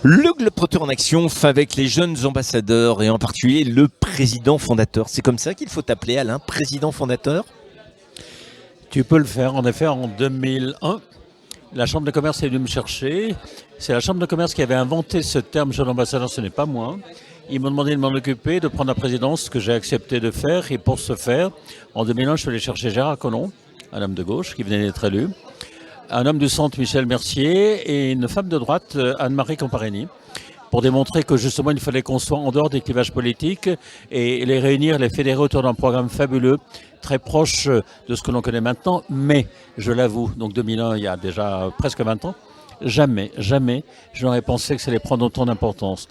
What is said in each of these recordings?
Le Globetrotter en action avec les jeunes ambassadeurs et en particulier le président fondateur. C'est comme ça qu'il faut t'appeler, Alain, président fondateur? Tu peux le faire. En effet, en 2001, la Chambre de commerce est venue me chercher. C'est la Chambre de commerce qui avait inventé ce terme jeune ambassadeur, ce n'est pas moi. Ils m'ont demandé de m'en occuper, de prendre la présidence, ce que j'ai accepté de faire. Et pour ce faire, en 2001, je suis allé chercher Gérard Collomb, un homme de gauche qui venait d'être élu, un homme du centre, Michel Mercier, et une femme de droite, Anne-Marie Comparini, pour démontrer que justement il fallait qu'on soit en dehors des clivages politiques et les réunir, les fédérer autour d'un programme fabuleux, très proche de ce que l'on connaît maintenant. Mais, je l'avoue, donc 2001, il y a déjà presque 20 ans, jamais je n'aurais pensé que ça allait prendre autant d'importance.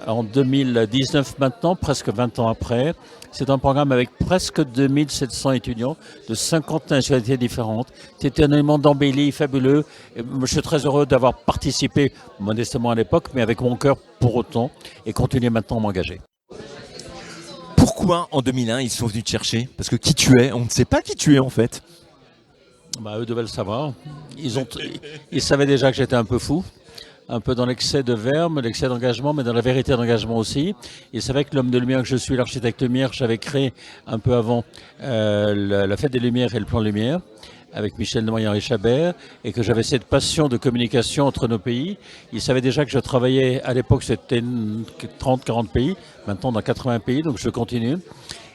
En 2019 maintenant, presque 20 ans après, c'est un programme avec presque 2700 étudiants de 50 nationalités différentes. C'est un élément d'embellie fabuleux. Je suis très heureux d'avoir participé modestement à l'époque, mais avec mon cœur pour autant, et continuer maintenant à m'engager. Pourquoi en 2001 ils sont venus te chercher? Parce que qui tu es, on ne sait pas qui tu es en fait. Eux devaient le savoir. Ils savaient déjà que j'étais un peu fou, un peu dans l'excès de verve, l'excès d'engagement, mais dans la vérité d'engagement aussi. Ils savaient que l'homme de lumière que je suis, l'architecte lumière, j'avais créé un peu avant la fête des Lumières et le plan Lumière, avec Michel Noy et Henri Chabert, et que j'avais cette passion de communication entre nos pays. Ils savaient déjà que je travaillais, à l'époque c'était 30-40 pays, maintenant dans 80 pays, donc je continue.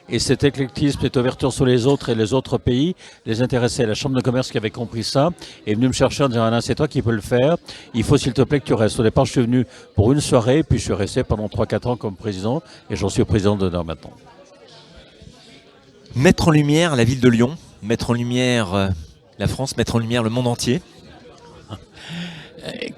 Et cet éclectisme, cette ouverture sur les autres et les autres pays les intéressait. La Chambre de commerce qui avait compris ça est venue me chercher en disant « Alain, c'est toi qui peux le faire. Il faut s'il te plaît que tu restes ». Au départ, je suis venu pour une soirée, puis je suis resté pendant 3-4 ans comme président, et j'en suis président d'honneur maintenant. Mettre en lumière la ville de Lyon, mettre en lumière la France, mettre en lumière le monde entier.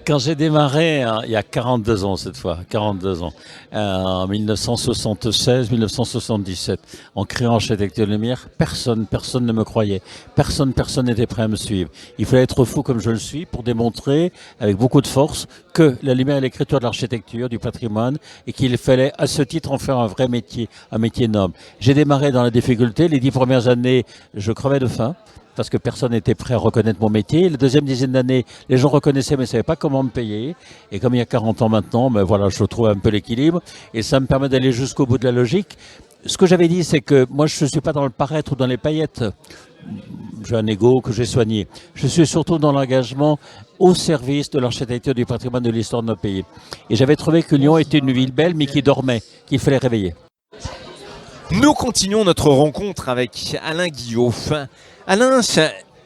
Quand j'ai démarré, il y a 42 ans cette fois, 42 ans, en 1976-1977, en créant Architecture Lumière, personne ne me croyait. Personne n'était prêt à me suivre. Il fallait être fou comme je le suis pour démontrer, avec beaucoup de force, que la lumière est l'écriture de l'architecture, du patrimoine, et qu'il fallait à ce titre en faire un vrai métier, un métier noble. J'ai démarré dans la difficulté. Les 10 premières années, je crevais de faim, parce que personne n'était prêt à reconnaître mon métier. La deuxième dizaine d'années, les gens reconnaissaient mais ne savaient pas comment me payer. Et comme il y a 40 ans maintenant, voilà, je trouve un peu l'équilibre. Et ça me permet d'aller jusqu'au bout de la logique. Ce que j'avais dit, c'est que moi, je ne suis pas dans le paraître ou dans les paillettes. J'ai un ego que j'ai soigné. Je suis surtout dans l'engagement au service de l'architecture, du patrimoine, de l'histoire de nos pays. Et j'avais trouvé que Lyon était une ville belle, mais qui dormait, qu'il fallait réveiller. Nous continuons notre rencontre avec Alain Guillot. Alain,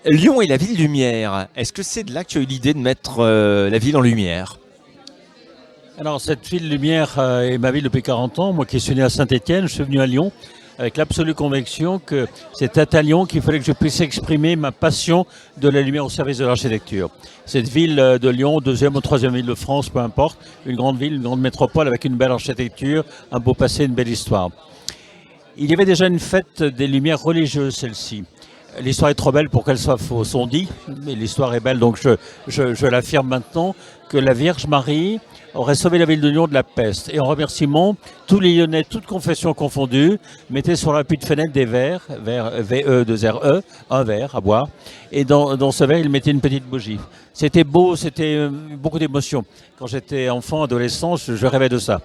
Lyon est la ville lumière. Est-ce que c'est de là que tu as eu l'idée de mettre la ville en lumière? Alors, cette ville lumière est ma ville depuis 40 ans. Moi qui suis né à Saint-Étienne, je suis venu à Lyon avec l'absolue conviction que c'était à Lyon qu'il fallait que je puisse exprimer ma passion de la lumière au service de l'architecture. Cette ville de Lyon, deuxième ou troisième ville de France, peu importe, une grande ville, une grande métropole avec une belle architecture, un beau passé, une belle histoire. Il y avait déjà une fête des Lumières religieuses, celle-ci. L'histoire est trop belle pour qu'elle soit fausse, on dit, mais l'histoire est belle, donc je l'affirme maintenant, que la Vierge Marie aurait sauvé la ville de Lyon de la peste. Et en remerciement, tous les Lyonnais, toutes confessions confondues, mettaient sur l'appui de fenêtre des verres, V-E-2-R-E, un verre à boire, et dans ce verre, ils mettaient une petite bougie. C'était beau, c'était beaucoup d'émotions. Quand j'étais enfant, adolescent, je rêvais de ça.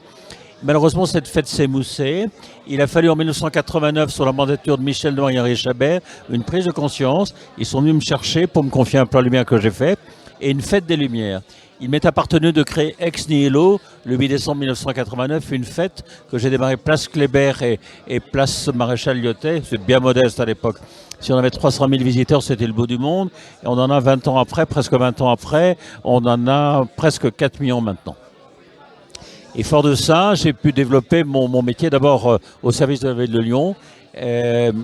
Malheureusement, cette fête s'est moussée. Il a fallu en 1989, sur la mandature de Michel Noy et Henri Chabert, une prise de conscience. Ils sont venus me chercher pour me confier un plan lumière que j'ai fait et une fête des Lumières. Il m'est appartenu de créer ex nihilo, le 8 décembre 1989, une fête que j'ai démarrée place Kléber et place Maréchal Lyotet. C'est bien modeste à l'époque. Si on avait 300 000 visiteurs, c'était le bout du monde. Et on en a 20 ans après, presque 20 ans après, on en a presque 4 millions maintenant. Et fort de ça, j'ai pu développer mon métier d'abord au service de la ville de Lyon,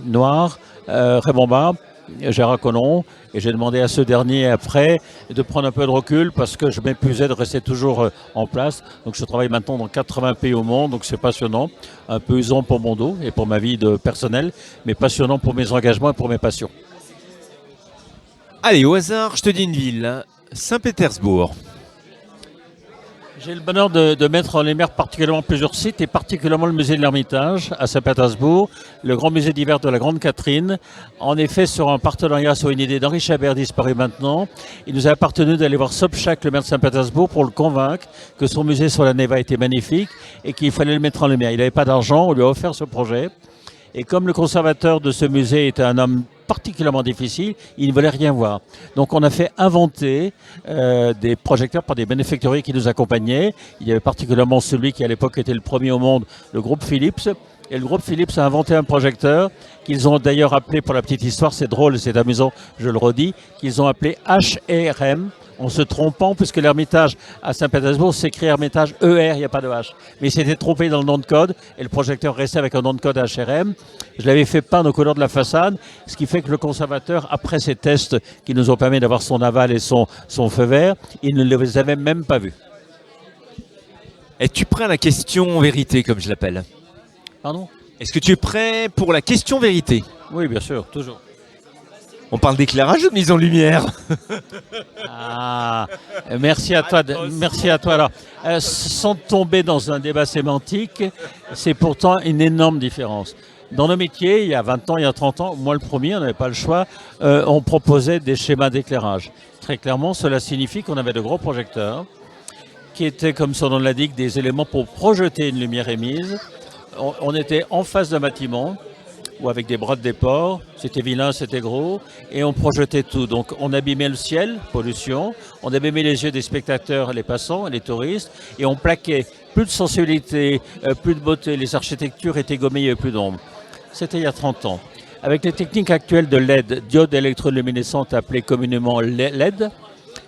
Noir, Raymond Barre, Gérard Collomb, et j'ai demandé à ce dernier après de prendre un peu de recul parce que je m'épuisais de rester toujours en place. Donc je travaille maintenant dans 80 pays au monde, donc c'est passionnant, un peu usant pour mon dos et pour ma vie personnelle, mais passionnant pour mes engagements et pour mes passions. Allez, au hasard, je te dis une ville, Saint-Pétersbourg. J'ai le bonheur de mettre en lumière particulièrement plusieurs sites et particulièrement le musée de l'Ermitage à Saint-Pétersbourg, le grand musée d'hiver de la Grande Catherine. En effet, sur un partenariat, sur une idée d'Henri Chabert disparu maintenant, il nous a appartenu d'aller voir Sobchak, le maire de Saint-Pétersbourg, pour le convaincre que son musée sur la Neva était magnifique et qu'il fallait le mettre en lumière. Il n'avait pas d'argent, on lui a offert ce projet. Et comme le conservateur de ce musée était un homme particulièrement difficile, il ne voulait rien voir. Donc on a fait inventer des projecteurs par des bénéfactoriers qui nous accompagnaient. Il y avait particulièrement celui qui à l'époque était le premier au monde, le groupe Philips. Et le groupe Philips a inventé un projecteur qu'ils ont d'ailleurs appelé, pour la petite histoire, c'est drôle, c'est amusant, je le redis, qu'ils ont appelé HRM, en se trompant, puisque l'Ermitage à Saint-Pétersbourg s'écrit Ermitage ER, il n'y a pas de H. Mais il s'était trompé dans le nom de code, et le projecteur restait avec un nom de code HRM. Je l'avais fait peindre aux couleurs de la façade, ce qui fait que le conservateur, après ces tests qui nous ont permis d'avoir son aval et son feu vert, il ne les avait même pas vus. Es-tu prêt à la question vérité, comme je l'appelle? Pardon? Est-ce que tu es prêt pour la question vérité? Oui, bien sûr, toujours. On parle d'éclairage ou de mise en lumière? Ah, merci à toi. Merci à toi. Alors, sans tomber dans un débat sémantique, c'est pourtant une énorme différence. Dans nos métiers, il y a 20 ans, il y a 30 ans, moi le premier, on n'avait pas le choix, on proposait des schémas d'éclairage. Très clairement, cela signifie qu'on avait de gros projecteurs qui étaient, comme son nom l'indique, des éléments pour projeter une lumière émise. On était en face d'un bâtiment ou avec des bras de déport, c'était vilain, c'était gros, et on projetait tout. Donc on abîmait le ciel, pollution, on abîmait les yeux des spectateurs, les passants, les touristes, et on plaquait plus de sensibilité, plus de beauté, les architectures étaient gommées, il n'y avait plus d'ombre. C'était il y a 30 ans. Avec les techniques actuelles de LED, diode électroluminescente appelée communément LED,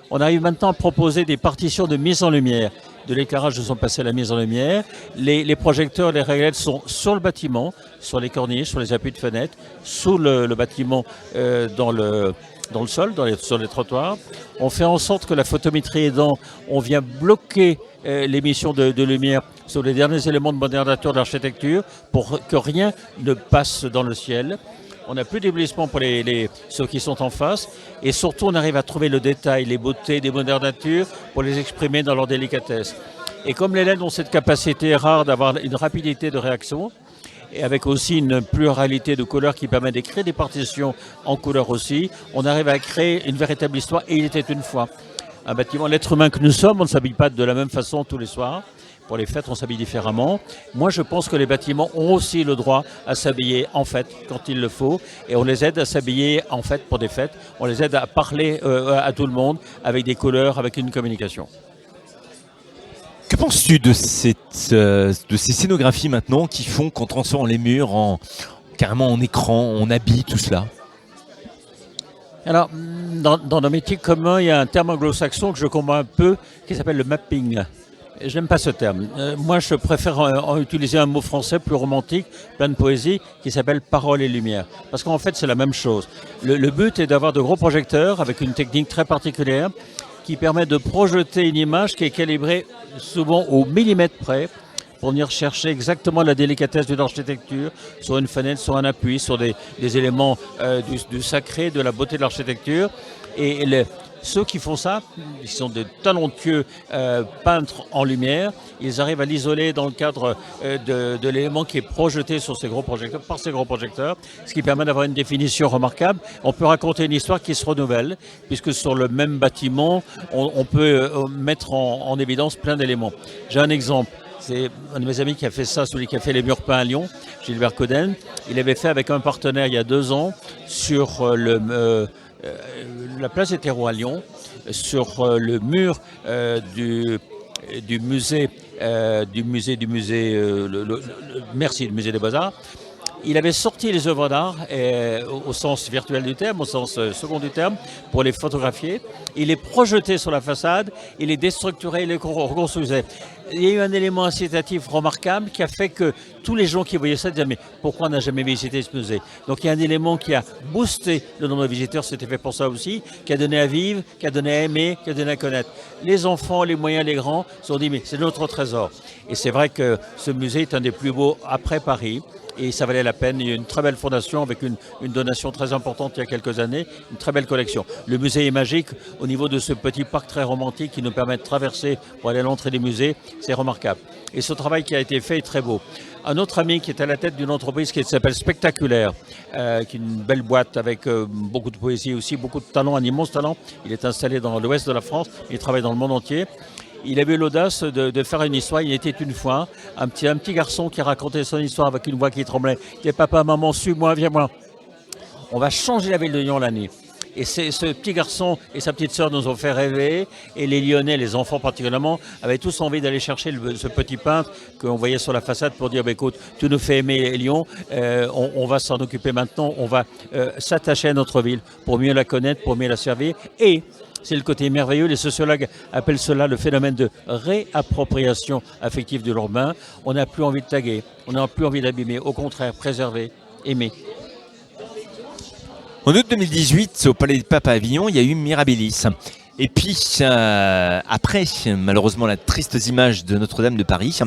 on arrive maintenant à proposer des partitions de mise en lumière. De l'éclairage, nous sommes passés à la mise en lumière. Les projecteurs, les réglettes sont sur le bâtiment, sur les corniches, sur les appuis de fenêtres, sous le bâtiment, dans le sol, sur les trottoirs. On fait en sorte que la photométrie aidant, on vient bloquer l'émission de lumière sur les derniers éléments de modernature de l'architecture pour que rien ne passe dans le ciel. On n'a plus d'éblouissement pour ceux qui sont en face. Et surtout, on arrive à trouver le détail, les beautés des modernes natures pour les exprimer dans leur délicatesse. Et comme les LED ont cette capacité rare d'avoir une rapidité de réaction, et avec aussi une pluralité de couleurs qui permet d'écrire des partitions en couleurs aussi, on arrive à créer une véritable histoire. Et il était une fois. Un bâtiment, l'être humain que nous sommes, on ne s'habille pas de la même façon tous les soirs. Pour les fêtes, on s'habille différemment. Moi, je pense que les bâtiments ont aussi le droit à s'habiller en fête quand il le faut. Et on les aide à s'habiller en fête pour des fêtes. On les aide à parler à tout le monde avec des couleurs, avec une communication. Que penses-tu de ces scénographies maintenant qui font qu'on transforme les murs carrément en écran, on habille tout cela? Alors, dans nos métiers communs, il y a un terme anglo-saxon que je comprends un peu qui s'appelle le mapping. J'aime pas ce terme. Moi, je préfère utiliser un mot français plus romantique, plein de poésie, qui s'appelle parole et lumière. Parce qu'en fait, c'est la même chose. Le but est d'avoir de gros projecteurs avec une technique très particulière qui permet de projeter une image qui est calibrée souvent au millimètre près pour venir chercher exactement la délicatesse d'une architecture sur une fenêtre, sur un appui, sur des éléments du sacré, de la beauté de l'architecture. Et ceux qui font ça, ils sont de talentueux peintres en lumière. Ils arrivent à l'isoler dans le cadre de l'élément qui est projeté sur ces gros projecteurs, par ces gros projecteurs, ce qui permet d'avoir une définition remarquable. On peut raconter une histoire qui se renouvelle, puisque sur le même bâtiment, on peut mettre en évidence plein d'éléments. J'ai un exemple. C'est un de mes amis qui a fait ça, celui qui a fait les murs peints à Lyon, Gilbert Coden. Il avait fait avec un partenaire il y a 2 ans sur la place des terreaux à Lyon, sur le mur du musée des Beaux-Arts. Il avait sorti les œuvres d'art au sens virtuel du terme, au sens second du terme, pour les photographier. Il les projetait sur la façade, il les déstructurait, il les reconstruisait. Il y a eu un élément incitatif remarquable qui a fait que tous les gens qui voyaient ça disaient « mais pourquoi on n'a jamais visité ce musée ?» Donc il y a un élément qui a boosté le nombre de visiteurs, c'était fait pour ça aussi, qui a donné à vivre, qui a donné à aimer, qui a donné à connaître. Les enfants, les moyens, les grands se sont dit « mais c'est notre trésor ». Et c'est vrai que ce musée est un des plus beaux après Paris. et ça valait la peine. Il y a une très belle fondation avec une donation très importante il y a quelques années, une très belle collection. Le musée est magique au niveau de ce petit parc très romantique qui nous permet de traverser pour aller à l'entrée des musées, c'est remarquable. Et ce travail qui a été fait est très beau. Un autre ami qui est à la tête d'une entreprise qui s'appelle Spectaculaire, qui est une belle boîte avec beaucoup de poésie aussi, beaucoup de talent, un immense talent. Il est installé dans l'ouest de la France, il travaille dans le monde entier. Il avait l'audace de faire une histoire. Il était une fois un petit garçon qui racontait son histoire avec une voix qui tremblait. Il disait, papa, maman, suis-moi, viens-moi. On va changer la ville de Lyon l'année. Et ce petit garçon et sa petite sœur nous ont fait rêver. Et les Lyonnais, les enfants particulièrement, avaient tous envie d'aller chercher ce petit peintre qu'on voyait sur la façade pour dire, bah, écoute, tu nous fais aimer Lyon, on va s'en occuper maintenant, on va s'attacher à notre ville pour mieux la connaître, pour mieux la servir. Et c'est le côté merveilleux, les sociologues appellent cela le phénomène de réappropriation affective de l'urbain. On n'a plus envie de taguer, on n'a plus envie d'abîmer, au contraire, préserver, aimer. En août 2018, au Palais des Papes à Avignon, il y a eu Mirabilis. Et puis, après, malheureusement, la triste image de Notre-Dame de Paris,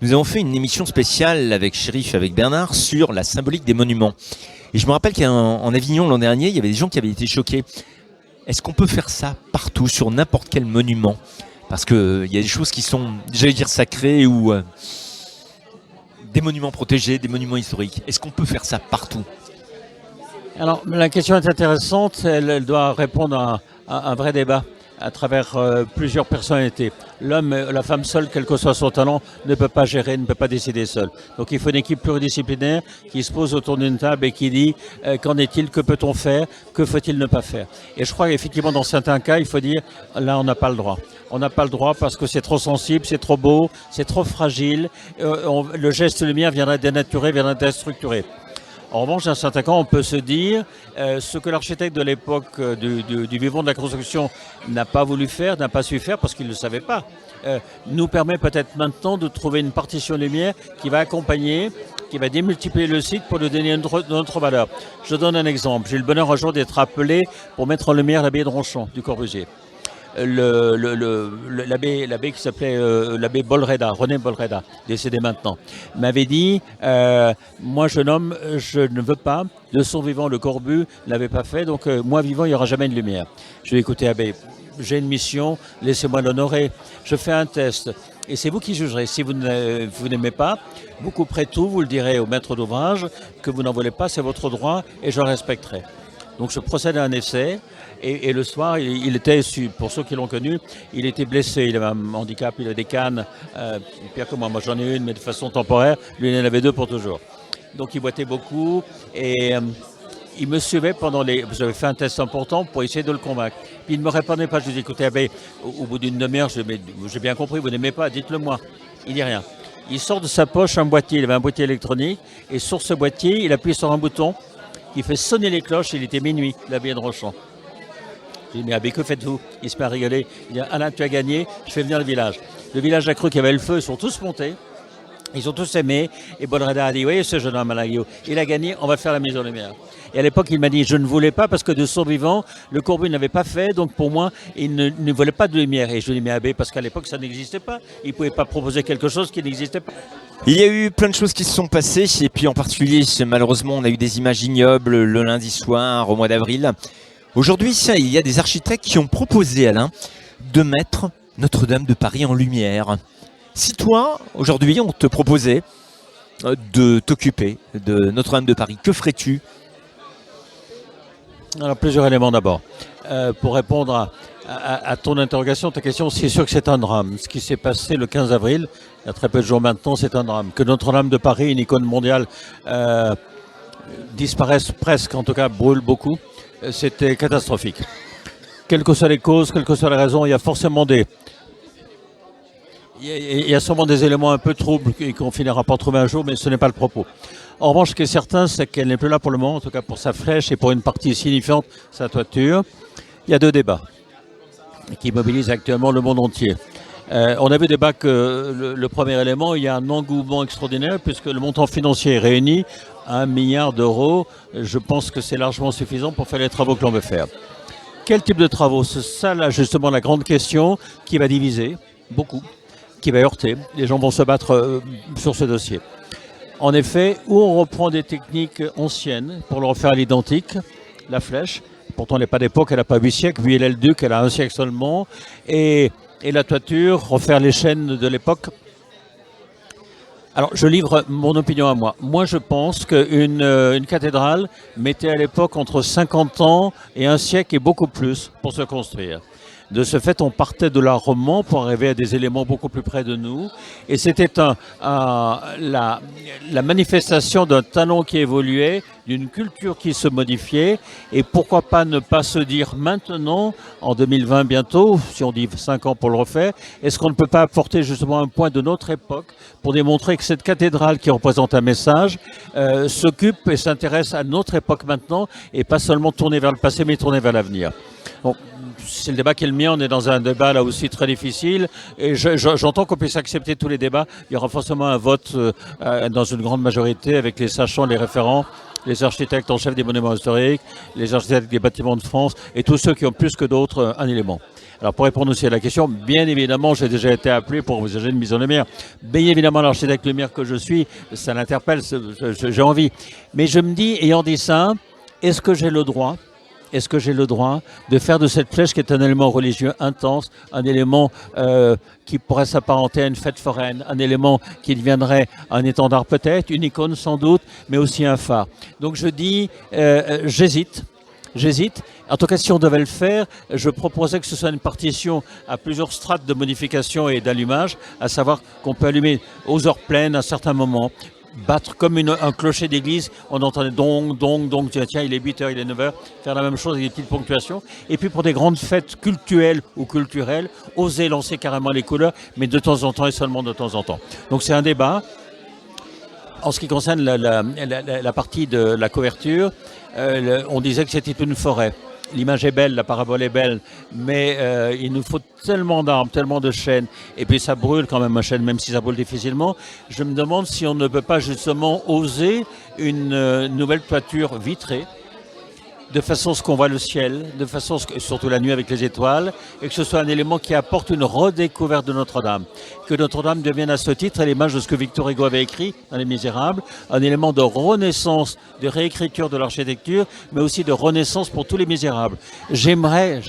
nous avons fait une émission spéciale avec Chérif, avec Bernard, sur la symbolique des monuments. Et je me rappelle qu'en Avignon, l'an dernier, il y avait des gens qui avaient été choqués. Est-ce qu'on peut faire ça partout, sur n'importe quel monument? Parce qu'il y a des choses qui sont, j'allais dire, sacrées ou des monuments protégés, des monuments historiques. Est-ce qu'on peut faire ça partout? Alors, la question est intéressante, elle doit répondre à un vrai débat à travers plusieurs personnalités. L'homme, la femme seule, quel que soit son talent, ne peut pas gérer, ne peut pas décider seul. Donc il faut une équipe pluridisciplinaire qui se pose autour d'une table et qui dit qu'en est-il, que peut-on faire, que faut-il ne pas faire. Et je crois qu'effectivement dans certains cas, il faut dire là on n'a pas le droit. On n'a pas le droit parce que c'est trop sensible, c'est trop beau, c'est trop fragile. Le geste lumière viendra dénaturer, viendra déstructurer. En revanche, dans certains cas, on peut se dire ce que l'architecte de l'époque du vivant de la construction n'a pas voulu faire, n'a pas su faire parce qu'il ne le savait pas, nous permet peut-être maintenant de trouver une partition lumière qui va accompagner, qui va démultiplier le site pour lui donner une autre valeur. Je donne un exemple. J'ai eu le bonheur un jour d'être appelé pour mettre en lumière l'abbaye de Ronchamp du Corbusier. L'abbé qui s'appelait l'abbé Bolreda, René Bolreda, décédé maintenant, m'avait dit moi jeune homme, je ne veux pas, de son vivant le Corbu ne l'avait pas fait, donc moi vivant il n'y aura jamais de lumière. Je lui ai écouté abbé, j'ai une mission, laissez-moi l'honorer, je fais un test. Et c'est vous qui jugerez. Si vous n'aimez pas, vous couperez tout, vous le direz au maître d'ouvrage, que vous n'en voulez pas, c'est votre droit et je le respecterai. Donc je procède à un essai et le soir, il était, pour ceux qui l'ont connu, il était blessé, il avait un handicap, il a des cannes, pire que moi j'en ai une mais de façon temporaire, lui il en avait deux pour toujours. Donc il boitait beaucoup et il me suivait pendant j'avais fait un test important pour essayer de le convaincre. Puis il ne me répondait pas, je lui dis écoutez abbé, au bout d'une demi-heure, j'ai bien compris, vous n'aimez pas, dites-le moi. Il dit rien. Il sort de sa poche un boîtier, il avait un boîtier électronique et sur ce boîtier, il appuie sur un bouton qui fait sonner les cloches, il était minuit, l'abbaye de Ronchamp. J'ai dit, mais abbé, que faites-vous? Il se met à rigoler. Il dit, Alain, tu as gagné, je fais venir le village. Le village a cru qu'il y avait le feu, ils sont tous montés, ils ont tous aimé. Et Bolreda a dit, oui, ce jeune homme, Alain Guillaume, il a gagné, on va faire la mise en lumière. Et à l'époque, il m'a dit, je ne voulais pas parce que de son vivant, le Corbu n'avait pas fait, donc pour moi, il ne voulait pas de lumière. Et je lui ai dit, mais abbé, parce qu'à l'époque, ça n'existait pas. Il ne pouvait pas proposer quelque chose qui n'existait pas. Il y a eu plein de choses qui se sont passées, et puis en particulier, malheureusement, on a eu des images ignobles le lundi soir, au mois d'avril. Aujourd'hui, il y a des architectes qui ont proposé, Alain, de mettre Notre-Dame de Paris en lumière. Si toi, aujourd'hui, on te proposait de t'occuper de Notre-Dame de Paris, que ferais-tu? Alors, plusieurs éléments d'abord. Pour répondre à ton interrogation, ta question, c'est sûr que c'est un drame. Ce qui s'est passé le 15 avril, il y a très peu de jours maintenant, c'est un drame. Que Notre-Dame de Paris, une icône mondiale, disparaisse presque, en tout cas brûle beaucoup, c'était catastrophique. Quelles que soient les causes, quelles que soient les raisons, il y a forcément il y a sûrement des éléments un peu troubles qu'on finira par trouver un jour, mais ce n'est pas le propos. En revanche, ce qui est certain, c'est qu'elle n'est plus là pour le moment, en tout cas pour sa flèche et pour une partie signifiante, sa toiture. Il y a deux débats qui mobilisent actuellement le monde entier. On a vu débat que le premier élément, il y a un engouement extraordinaire puisque le montant financier est réuni à 1 milliard d'euros. Je pense que c'est largement suffisant pour faire les travaux que l'on veut faire. Quel type de travaux? C'est ça là justement la grande question qui va diviser beaucoup, qui va heurter. Les gens vont se battre sur ce dossier. En effet, où on reprend des techniques anciennes pour le refaire à l'identique, la flèche, pourtant elle n'est pas d'époque, elle n'a pas 8 siècles, puis elle est le duc, elle a 1 siècle seulement, et la toiture, refaire les chaînes de l'époque. Alors, je livre mon opinion à moi. Moi, je pense qu'une cathédrale mettait à l'époque entre 50 ans et 1 siècle et beaucoup plus pour se construire. De ce fait, on partait de l'art roman pour arriver à des éléments beaucoup plus près de nous. Et c'était la manifestation d'un talent qui évoluait, d'une culture qui se modifiait. Et pourquoi pas ne pas se dire maintenant, en 2020 bientôt, si on dit 5 ans pour le refaire, est-ce qu'on ne peut pas apporter justement un point de notre époque pour démontrer que cette cathédrale qui représente un message s'occupe et s'intéresse à notre époque maintenant et pas seulement tourner vers le passé mais tourner vers l'avenir. Bon, c'est le débat qui est le mien, on est dans un débat là aussi très difficile et j'entends qu'on puisse accepter tous les débats. Il y aura forcément un vote dans une grande majorité avec les sachants, les référents, les architectes en chef des monuments historiques, les architectes des bâtiments de France et tous ceux qui ont plus que d'autres un élément. Alors pour répondre aussi à la question, bien évidemment, j'ai déjà été appelé pour envisager une mise en lumière. Bien évidemment, l'architecte lumière que je suis, ça l'interpelle, j'ai envie. Mais je me dis, ayant dit ça, est-ce que j'ai le droit de faire de cette flèche qui est un élément religieux intense, un élément qui pourrait s'apparenter à une fête foraine, un élément qui deviendrait un étendard peut-être, une icône sans doute, mais aussi un phare. Donc je dis, j'hésite. En tout cas, si on devait le faire, je proposais que ce soit une partition à plusieurs strates de modification et d'allumage, à savoir qu'on peut allumer aux heures pleines à certains moments, battre comme un clocher d'église, on entendait donc, tiens, il est 8h, il est 9h, faire la même chose avec des petites ponctuations. Et puis pour des grandes fêtes cultuelles ou culturelles, oser lancer carrément les couleurs, mais de temps en temps et seulement de temps en temps. Donc c'est un débat. En ce qui concerne la partie de la couverture, on disait que c'était une forêt. L'image est belle, la parabole est belle, mais il nous faut tellement d'arbres, tellement de chênes, et puis ça brûle quand même un chêne, même si ça brûle difficilement. Je me demande si on ne peut pas justement oser une nouvelle toiture vitrée, de façon à ce qu'on voit le ciel, de façon à ce que, surtout la nuit avec les étoiles, et que ce soit un élément qui apporte une redécouverte de Notre-Dame. Que Notre-Dame devienne à ce titre, à l'image de ce que Victor Hugo avait écrit dans Les Misérables, un élément de renaissance, de réécriture de l'architecture, mais aussi de renaissance pour tous les Misérables. J'aimerais,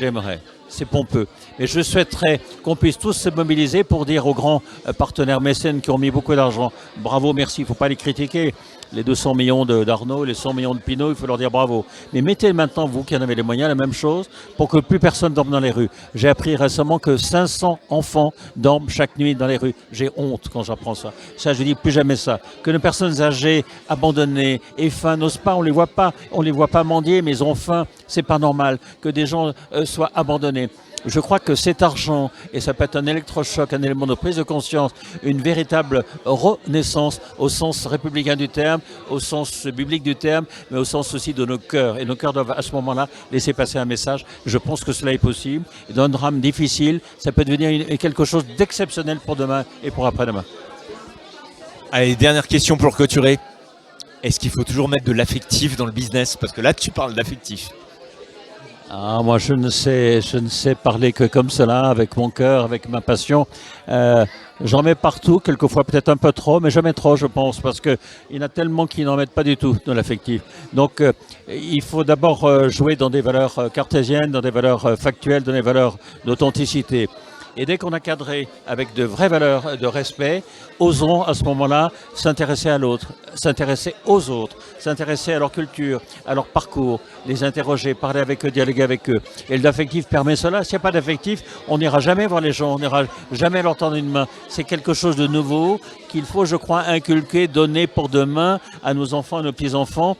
c'est pompeux, mais je souhaiterais qu'on puisse tous se mobiliser pour dire aux grands partenaires mécènes qui ont mis beaucoup d'argent, bravo, merci, il ne faut pas les critiquer. Les 200 millions d'Arnaud, les 100 millions de Pinault, il faut leur dire bravo. Mais mettez maintenant, vous qui en avez les moyens, la même chose pour que plus personne dorme dans les rues. J'ai appris récemment que 500 enfants dorment chaque nuit dans les rues. J'ai honte quand j'apprends ça. Ça, je dis plus jamais ça. Que les personnes âgées, abandonnées et faim n'osent pas, on les voit pas mendier, mais ils ont faim, c'est pas normal. Que des gens soient abandonnés. Je crois que cet argent, et ça peut être un électrochoc, un élément de prise de conscience, une véritable renaissance au sens républicain du terme, au sens biblique du terme, mais au sens aussi de nos cœurs. Et nos cœurs doivent à ce moment-là laisser passer un message. Je pense que cela est possible. Et dans un drame difficile, ça peut devenir quelque chose d'exceptionnel pour demain et pour après-demain. Allez, dernière question pour clôturer. Est-ce qu'il faut toujours mettre de l'affectif dans le business? Parce que là, tu parles d'affectif. Ah, moi, je ne sais parler que comme cela, avec mon cœur, avec ma passion. J'en mets partout, quelquefois peut-être un peu trop, mais jamais trop, je pense, parce qu'il y en a tellement qui n'en mettent pas du tout dans l'affectif. Donc, il faut d'abord jouer dans des valeurs cartésiennes, dans des valeurs factuelles, dans des valeurs d'authenticité. Et dès qu'on a cadré avec de vraies valeurs de respect, osons à ce moment-là s'intéresser à l'autre, s'intéresser aux autres, s'intéresser à leur culture, à leur parcours, les interroger, parler avec eux, dialoguer avec eux. Et l'affectif permet cela. S'il n'y a pas d'affectif, on n'ira jamais voir les gens, on n'ira jamais leur tendre une main. C'est quelque chose de nouveau qu'il faut, je crois, inculquer, donner pour demain à nos enfants, à nos petits-enfants.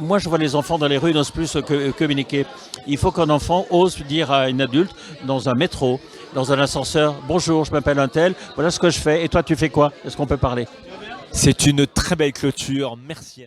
Moi, je vois les enfants dans les rues, ils n'osent plus communiquer. Il faut qu'un enfant ose dire à une adulte, dans un métro, dans un ascenseur, « Bonjour, je m'appelle un tel, voilà ce que je fais, et toi tu fais quoi ?» Est-ce qu'on peut parler? C'est une très belle clôture. Merci.